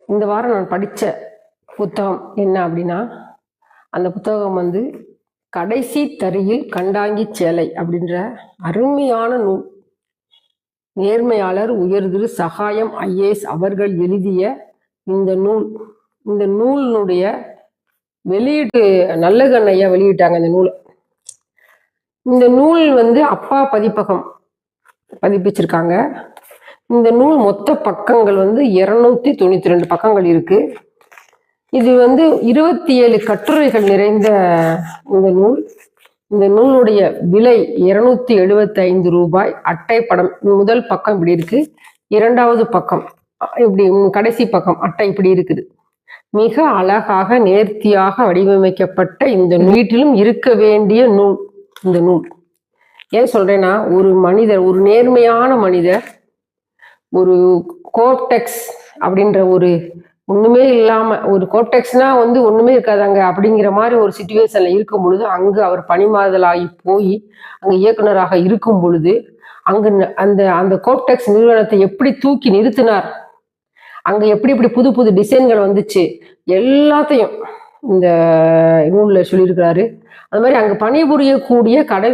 இந்த வாரம் நான் படித்த புத்தகம் என்ன அப்படின்னா, அந்த புத்தகம் வந்து கடைசி தறியில் கண்டாங்கி சேலை அப்படின்ற அருமையான நூல். நேர்மையாளர் உயர்திரு சகாயம் ஐஏஎஸ் அவர்கள் எழுதிய இந்த நூலினுடைய வெளியீட்டு நல்லகண் ஐயா வெளியிட்டாங்க. இந்த நூல் வந்து அப்பா பதிப்பகம் பதிப்பிச்சிருக்காங்க. இந்த நூல் மொத்த பக்கங்கள் வந்து 292 பக்கங்கள் இருக்கு. இது வந்து 27 கட்டுரைகள் நிறைந்த இந்த நூலுடைய விலை 275 ரூபாய். அட்டை படம் முதல் பக்கம் இப்படி இருக்கு, இரண்டாவது பக்கம் இப்படி, கடைசி பக்கம் அட்டை இப்படி இருக்குது. மிக அழகாக நேர்த்தியாக வடிவமைக்கப்பட்ட இந்த வீட்டிலும் இருக்க வேண்டிய நூல். இந்த நூல் ஏன் சொல்றேன்னா, ஒரு மனிதர், ஒரு நேர்மையான மனிதர், ஒரு கோப்டெக்ஸ் அப்படின்ற ஒரு ஒண்ணுமே இல்லாம, ஒரு கோப்டெக்ஸ்னா வந்து ஒண்ணுமே இருக்காதாங்க அப்படிங்கிற மாதிரி ஒரு சிச்சுவேஷன்ல இருக்கும் பொழுது, அங்கு அவர் பணிமாறுதலாகி போய் அங்க இயக்குனராக இருக்கும் பொழுது, அங்கு அந்த கோப்டெக்ஸ் நிறுவனத்தை எப்படி தூக்கி நிறுத்தினார், அங்க எப்படி எப்படி புது புது டிசைன்கள் வந்துச்சு, எல்லாத்தையும் இந்த நூல்ல சொல்லியிருக்கிறாரு. அது மாதிரி அங்க பணிபுரியக்கூடிய கடை